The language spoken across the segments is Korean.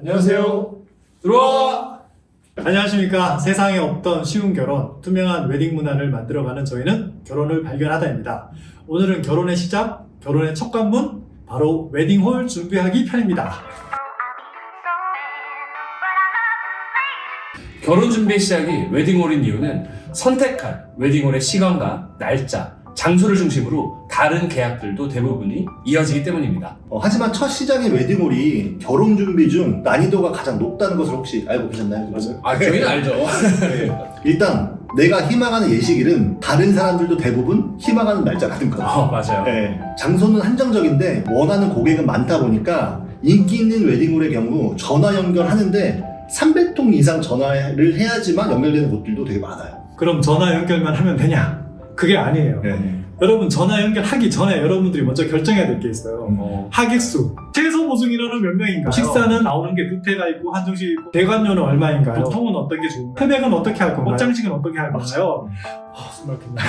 안녕하세요. 들어와! 안녕하십니까. 세상에 없던 쉬운 결혼, 투명한 웨딩 문화를 만들어가는 저희는 결혼을 발견하다입니다. 오늘은 결혼의 시작, 결혼의 첫 관문, 바로 웨딩홀 준비하기 편입니다. 결혼 준비의 시작이 웨딩홀인 이유는 선택한 웨딩홀의 시간과 날짜, 장소를 중심으로 다른 계약들도 대부분이 이어지기 때문입니다. 하지만 첫 시작의 웨딩홀이 결혼 준비 중 난이도가 가장 높다는 것을 혹시 알고 계셨나요? 맞아요. 저희는 알죠. 네. 일단 내가 희망하는 예식일은 다른 사람들도 대부분 희망하는 날짜라는 거. 맞아요. 네. 장소는 한정적인데 원하는 고객은 많다 보니까 인기 있는 웨딩홀의 경우 전화 연결하는데 300통 이상 전화를 해야지만 연결되는 곳들도 되게 많아요. 그럼 전화 연결만 하면 되냐? 그게 아니에요. 네. 여러분, 전화 연결하기 전에 여러분들이 먼저 결정해야 될 게 있어요. 하객수, 최소 보증인원은 몇 명인가요? 식사는 나오는 게 뷔페가 있고 한정식 있고 대관료는 얼마인가요? 보통은 어떤 게 좋은가요? 흡액은 어떻게 할 건가요? 옷장식은 어떻게 할 건가요? 숨 막힌다.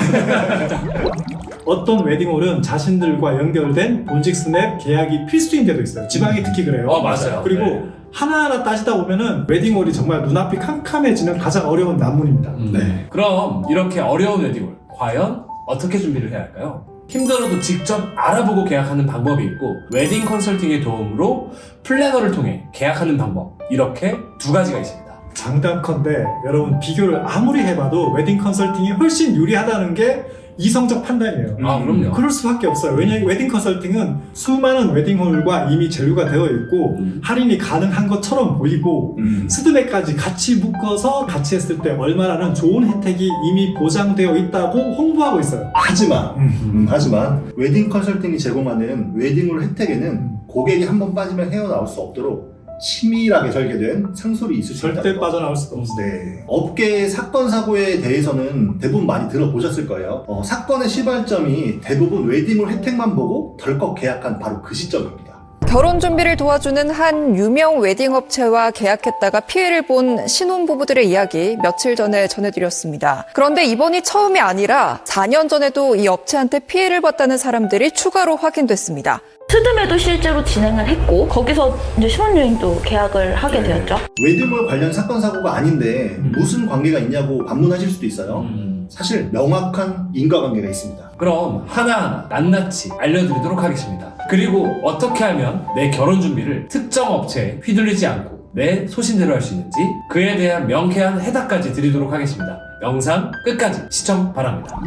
어떤 웨딩홀은 자신들과 연결된 본직 스냅 계약이 필수인 데도 있어요. 지방이 특히 그래요. 맞아요. 그리고 네. 하나하나 따지다 보면은 웨딩홀이 정말 눈앞이 캄캄해지는 가장 어려운 난문입니다. 네. 그럼 이렇게 어려운 웨딩홀, 과연 어떻게 준비를 해야 할까요? 힘들어도 직접 알아보고 계약하는 방법이 있고, 웨딩 컨설팅의 도움으로 플래너를 통해 계약하는 방법, 이렇게 두 가지가 있습니다. 장담컨대 여러분, 비교를 아무리 해봐도 웨딩 컨설팅이 훨씬 유리하다는 게 이성적 판단이에요. 그럼요. 그럴 수밖에 없어요. 왜냐하면 웨딩 컨설팅은 수많은 웨딩홀과 이미 제휴가 되어 있고 할인이 가능한 것처럼 보이고 스드메까지 같이 묶어서 같이 했을 때 얼마라는 좋은 혜택이 이미 보장되어 있다고 홍보하고 있어요. 하지만 웨딩 컨설팅이 제공하는 웨딩홀 혜택에는 고객이 한 번 빠지면 헤어나올 수 없도록 치밀하게 설계된 상술이 있을 수 있다. 절대 빠져나올 수도 없어요. 네. 업계의 사건 사고에 대해서는 대부분 많이 들어보셨을 거예요. 사건의 시발점이 대부분 웨딩홀 혜택만 보고 덜컥 계약한 바로 그 시점입니다. 결혼 준비를 도와주는 한 유명 웨딩 업체와 계약했다가 피해를 본 신혼부부들의 이야기 며칠 전에 전해드렸습니다. 그런데 이번이 처음이 아니라 4년 전에도 이 업체한테 피해를 봤다는 사람들이 추가로 확인됐습니다. 스드메도 실제로 진행을 했고 거기서 이제 신혼여행도 계약을 하게 되었죠. 웨딩홀 관련 사건 사고가 아닌데 무슨 관계가 있냐고 반문하실 수도 있어요. 사실 명확한 인과관계가 있습니다. 그럼 하나하나 낱낱이 알려드리도록 하겠습니다. 그리고 어떻게 하면 내 결혼 준비를 특정 업체에 휘둘리지 않고 내 소신대로 할 수 있는지, 그에 대한 명쾌한 해답까지 드리도록 하겠습니다. 영상 끝까지 시청 바랍니다.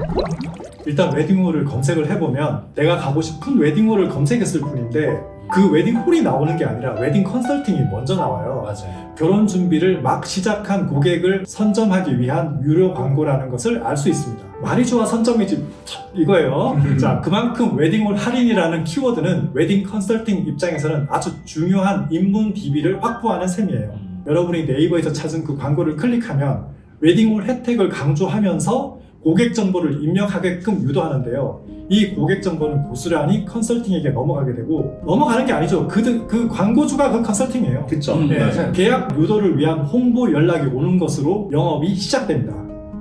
일단 웨딩홀을 검색을 해보면 내가 가고 싶은 웨딩홀을 검색했을 뿐인데 그 웨딩홀이 나오는 게 아니라 웨딩 컨설팅이 먼저 나와요. 맞아요. 결혼 준비를 막 시작한 고객을 선점하기 위한 유료 광고라는 것을 알 수 있습니다. 말이 좋아 선점이지 이거예요. 자, 그만큼 웨딩홀 할인이라는 키워드는 웨딩 컨설팅 입장에서는 아주 중요한 인문 DB를 확보하는 셈이에요. 여러분이 네이버에서 찾은 그 광고를 클릭하면 웨딩홀 혜택을 강조하면서 고객 정보를 입력하게끔 유도하는데요. 이 고객 정보는 고스란히 컨설팅에게 넘어가게 되고, 넘어가는 게 아니죠. 그 광고주가 그 컨설팅이에요. 그쵸? 네, 맞아요. 계약 유도를 위한 홍보 연락이 오는 것으로 영업이 시작됩니다.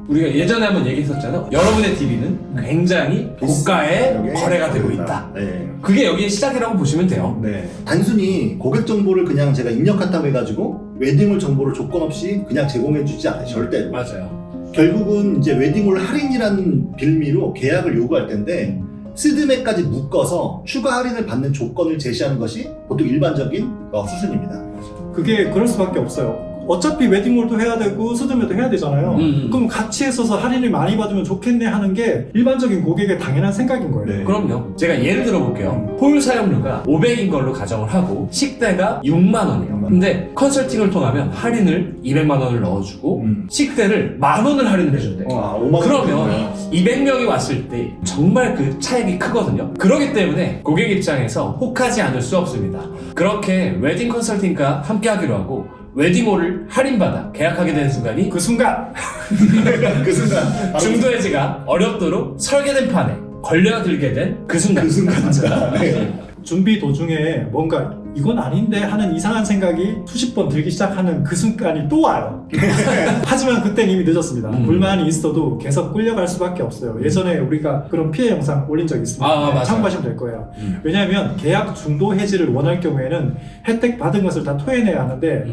우리가 예전에 한번 얘기했었잖아요. 여러분의 DB는 굉장히 고가의 거래가 되고 있다. 네. 그게 여기의 시작이라고 보시면 돼요. 네. 단순히 고객 정보를 그냥 제가 입력한다고 해가지고 웨딩홀 정보를 조건 없이 그냥 제공해주지 않아요. 절대로. 맞아요. 결국은 이제 웨딩홀 할인이라는 빌미로 계약을 요구할 텐데 스드메까지 묶어서 추가 할인을 받는 조건을 제시하는 것이 보통 일반적인 수순입니다. 그게 그럴 수밖에 없어요. 어차피 웨딩홀도 해야 되고 스드메도 해야 되잖아요. 그럼 같이 했어서 할인을 많이 받으면 좋겠네 하는 게 일반적인 고객의 당연한 생각인 거예요. 네. 그럼요. 제가 예를 들어볼게요. 홀 사용료가 500인 걸로 가정을 하고 식대가 6만 원이에요. 근데 컨설팅을 통하면 할인을 200만 원을 넣어주고 식대를 10,000원을 할인을 해준대. 5만 원. 그러면 200명이 왔을 때 정말 그 차익이 크거든요. 그렇기 때문에 고객 입장에서 혹하지 않을 수 없습니다. 그렇게 웨딩 컨설팅과 함께 하기로 하고 웨딩홀을 할인받아 계약하게 되는 순간이 그 순간 그 순간 중도 해지가 어렵도록 설계된 판에 걸려들게 된 그 순간. 그 순간입니다. 네. 준비 도중에 뭔가 이건 아닌데 하는 이상한 생각이 수십 번 들기 시작하는 그 순간이 또 와요. 하지만 그땐 이미 늦었습니다. 불만이 있어도 계속 끌려갈 수밖에 없어요. 예전에 우리가 그런 피해 영상 올린 적이 있습니다. 맞아요. 참고하시면 될 거예요. 왜냐하면 계약 중도 해지를 원할 경우에는 혜택 받은 것을 다 토해내야 하는데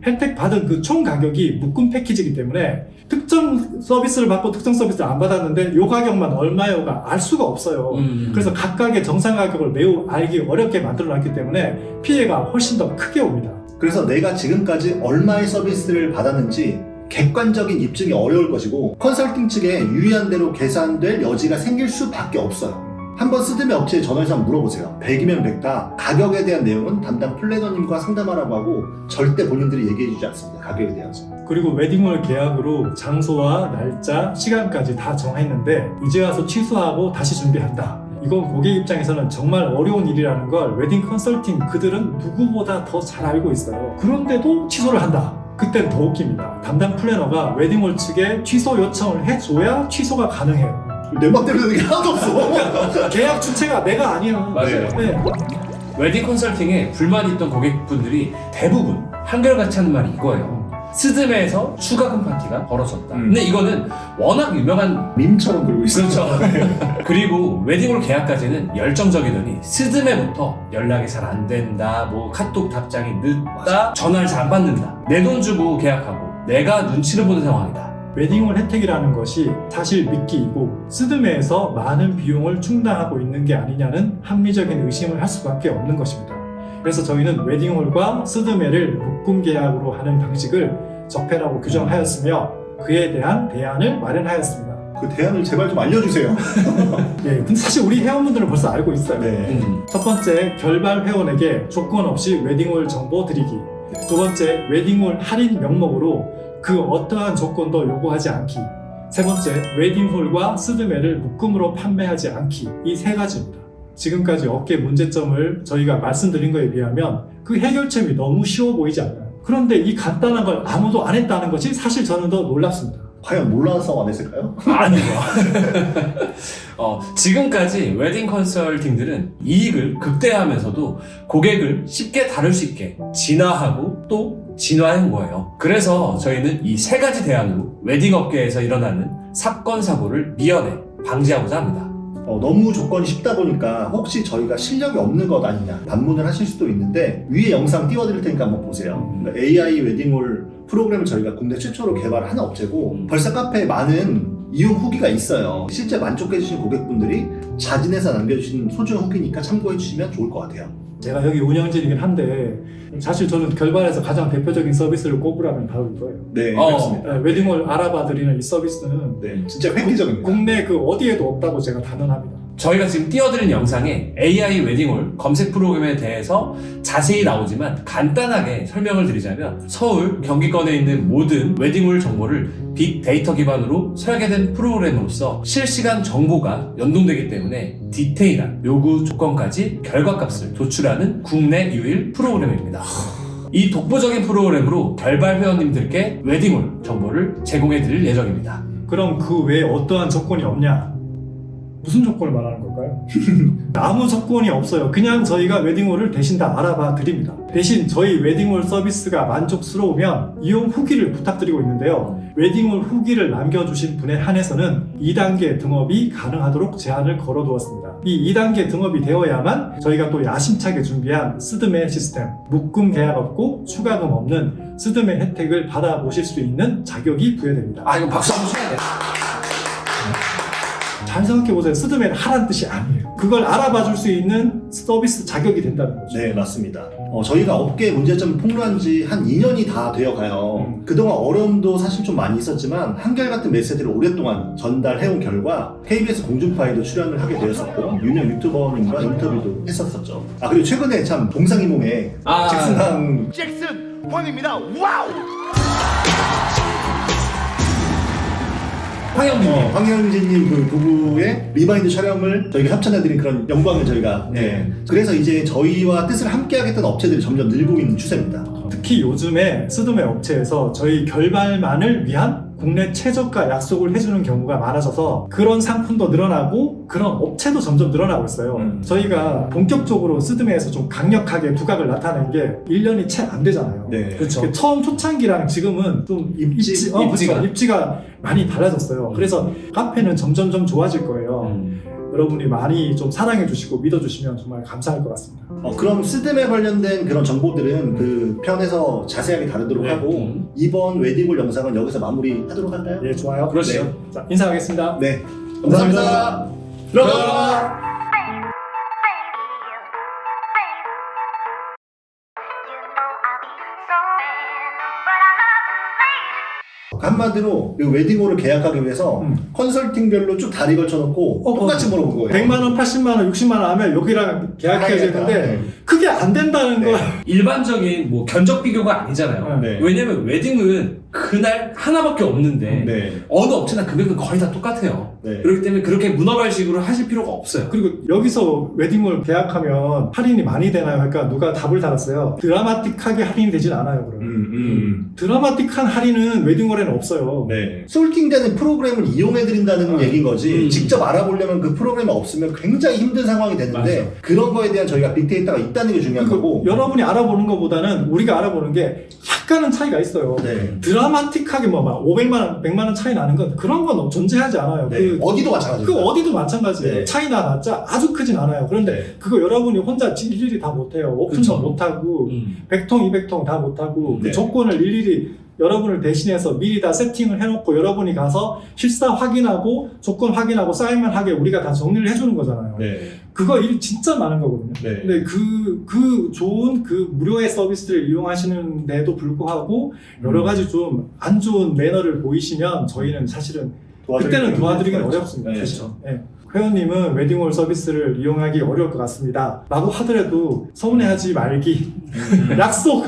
혜택 받은 그 총 가격이 묶음 패키지이기 때문에 특정 서비스를 받고 특정 서비스를 안 받았는데 요 가격만 얼마요가 알 수가 없어요. 그래서 각각의 정상 가격을 매우 알기 어렵게 만들어놨기 때문에 피해가 훨씬 더 크게 옵니다. 그래서 내가 지금까지 얼마의 서비스를 받았는지 객관적인 입증이 어려울 것이고 컨설팅 측에 유리한 대로 계산될 여지가 생길 수밖에 없어요. 한번 스드메 업체에 전화해서 한번 물어보세요. 100이면 100다. 가격에 대한 내용은 담당 플래너님과 상담하라고 하고 절대 본인들이 얘기해주지 않습니다. 가격에 대해서. 그리고 웨딩홀 계약으로 장소와 날짜, 시간까지 다 정했는데 이제 와서 취소하고 다시 준비한다. 이건 고객 입장에서는 정말 어려운 일이라는 걸 웨딩 컨설팅 그들은 누구보다 더 잘 알고 있어요. 그런데도 취소를 한다. 그땐 더 웃깁니다. 담당 플래너가 웨딩홀 측에 취소 요청을 해줘야 취소가 가능해요. 내 맘대로 되는 게 하나도 없어. 계약 주체가 내가 아니야. 맞아요. 네. 웨딩 컨설팅에 불만이 있던 고객분들이 대부분 한결같이 하는 말이 이거예요. 스드메에서 추가금 파티가 벌어졌다. 근데 이거는 워낙 유명한 밈처럼 돌고 있어요. 그렇죠. 그리고 웨딩홀 계약까지는 열정적이더니 스드메부터 연락이 잘 안 된다, 뭐 카톡 답장이 늦다, 전화를 잘 안 받는다. 내 돈 주고 계약하고 내가 눈치를 보는 상황이다. 웨딩홀 혜택이라는 것이 사실 미끼이고 스드메에서 많은 비용을 충당하고 있는 게 아니냐는 합리적인 의심을 할 수밖에 없는 것입니다. 그래서 저희는 웨딩홀과 스드메를 묶음 계약으로 하는 방식을 적폐라고 규정하였으며 그에 대한 대안을 마련하였습니다. 그 대안을 제발 좀 알려주세요. 예, 근데 사실 우리 회원분들은 벌써 알고 있어요. 네. 첫 번째, 결발 회원에게 조건 없이 웨딩홀 정보 드리기. 두 번째, 웨딩홀 할인 명목으로 그 어떠한 조건도 요구하지 않기. 세 번째, 웨딩홀과 스드메를 묶음으로 판매하지 않기. 이 세 가지입니다. 지금까지 업계 문제점을 저희가 말씀드린 거에 비하면 그 해결책이 너무 쉬워 보이지 않나요? 그런데 이 간단한 걸 아무도 안 했다는 것이 사실 저는 더 놀랍습니다. 과연 몰라서 안 했을까요? 아니요. 지금까지 웨딩 컨설팅들은 이익을 극대화하면서도 고객을 쉽게 다룰 수 있게 진화하고 또 진화한 거예요. 그래서 저희는 이 세 가지 대안으로 웨딩 업계에서 일어나는 사건, 사고를 미연에 방지하고자 합니다. 너무 조건이 쉽다 보니까 혹시 저희가 실력이 없는 것 아니냐 반문을 하실 수도 있는데 위에 영상 띄워드릴 테니까 한번 보세요. 그러니까 AI 웨딩홀 프로그램을 저희가 국내 최초로 개발한 업체고 벌써 카페에 많은 이용 후기가 있어요. 실제 만족해주신 고객분들이 자진해서 남겨주신 소중한 후기니까 참고해주시면 좋을 것 같아요. 제가 여기 운영진이긴 한데 사실 저는 결발에서 가장 대표적인 서비스를 꼽으라면 바로 이거예요. 네, 그렇습니다. 웨딩홀 알아봐드리는 이 서비스는 네, 진짜 획기적입니다. 국내 그 어디에도 없다고 제가 단언합니다. 저희가 지금 띄워드린 영상에 AI 웨딩홀 검색 프로그램에 대해서 자세히 나오지만 간단하게 설명을 드리자면 서울, 경기권에 있는 모든 웨딩홀 정보를 빅데이터 기반으로 설계된 프로그램으로서 실시간 정보가 연동되기 때문에 디테일한 요구 조건까지 결과값을 도출하는 국내 유일 프로그램입니다. 이 독보적인 프로그램으로 결발 회원님들께 웨딩홀 정보를 제공해 드릴 예정입니다. 그럼 그 외에 어떠한 조건이 없냐? 무슨 조건을 말하는 걸까요? 아무 조건이 없어요. 그냥 저희가 웨딩홀을 대신 다 알아봐 드립니다. 대신 저희 웨딩홀 서비스가 만족스러우면 이용 후기를 부탁드리고 있는데요. 웨딩홀 후기를 남겨주신 분에 한해서는 2단계 등업이 가능하도록 제한을 걸어두었습니다. 이 2단계 등업이 되어야만 저희가 또 야심차게 준비한 스드메 시스템, 묶음 계약 없고 추가금 없는 스드메 혜택을 받아보실 수 있는 자격이 부여됩니다. 이거 박수 한번 쳐야 돼. 잘 생각해보세요. 스드메는 하라는 뜻이 아니에요. 그걸 알아봐 줄 수 있는 서비스 자격이 된다는 거죠. 네, 맞습니다. 저희가 업계 문제점 폭로한 지 한 2년이 다 되어 가요. 그동안 어려움도 사실 좀 많이 있었지만 한결같은 메시지를 오랫동안 전달해온 결과 KBS 공중파에도 출연을 하게 되었었고 유명 유튜버님과 인터뷰도 했었었죠. 그리고 최근에 참 동상이몽에 잭슨 황입니다. 와우! 황영진님 그 부부의 리마인드 촬영을 저희가 협찬해드린 그런 영광을 저희가 그래서 이제 저희와 뜻을 함께하겠다는 업체들이 점점 늘고 있는 추세입니다. 특히 요즘에 스드메 업체에서 저희 결발만을 위한 국내 최저가 약속을 해주는 경우가 많아져서 그런 상품도 늘어나고 그런 업체도 점점 늘어나고 있어요. 저희가 본격적으로 스드메에서 좀 강력하게 두각을 나타낸 게 1년이 채 안 되잖아요. 네. 그렇죠. 처음 초창기랑 지금은 좀 입지가 많이 달라졌어요. 그래서 카페는 점점 좋아질 거예요. 여러분이 많이 좀 사랑해 주시고 믿어 주시면 정말 감사할 것 같습니다. 그럼 스드메 관련된 그런 정보들은 그 편에서 자세하게 다루도록 네. 하고 이번 웨딩홀 영상은 여기서 마무리하도록 할까요? 예, 좋아요. 그러시죠. 네. 자, 인사하겠습니다. 네. 감사합니다. 들어가! 한마디로 이 웨딩홀을 계약하기 위해서 컨설팅별로 쭉 다리 걸쳐놓고 똑같이 물어본 거예요. 100만 원, 80만 원, 60만 원 하면 여기랑 계약해야 되는데 네. 그게 안 된다는 네. 거. 일반적인 뭐 견적 비교가 아니잖아요. 네. 왜냐면 웨딩은 그날 하나밖에 없는데 네. 어느 업체나 금액은 거의 다 똑같아요. 네. 그렇기 때문에 그렇게 문어발식으로 하실 필요가 없어요. 그리고 여기서 웨딩홀 계약하면 할인이 많이 되나요? 그러니까 누가 답을 달았어요. 드라마틱하게 할인이 되진 않아요. 그러면. 드라마틱한 할인은 웨딩홀에는 없어요. 네. 솔팅되는 프로그램을 이용해드린다는 얘기인 거지 직접 알아보려면 그 프로그램이 없으면 굉장히 힘든 상황이 되는데 맞아. 그런 거에 대한 저희가 빅데이터가 있다는 게 중요한 거고 여러분이 알아보는 것보다는 우리가 알아보는 게 약간은 차이가 있어요. 네. 드라마틱하게 막 500만 원, 100만 원 차이 나는 건 그런 건 존재하지 않아요. 네. 어디도 마찬가지입니다. 그 어디도 마찬가지예요. 네. 차이나 낮자 아주 크진 않아요. 그런데 네. 그거 여러분이 혼자 일일이 다 못해요. 오픈도 그쵸. 못하고 100통, 200통 다 못하고 네. 그 조건을 일일이 여러분을 대신해서 미리 다 세팅을 해놓고 여러분이 가서 실사 확인하고 조건 확인하고 사인만 하게 우리가 다 정리를 해주는 거잖아요. 네. 그거 일 진짜 많은 거거든요. 네. 근데 그 좋은 그 무료의 서비스를 이용하시는데도 불구하고 여러 가지 좀 안 좋은 매너를 보이시면 저희는 사실은 그때는 도와드리기는 어렵습니다. 네. 그렇죠. 네. 회원님은 웨딩홀 서비스를 이용하기 어려울 것 같습니다. 라고 하더라도 서운해하지 말기. 약속!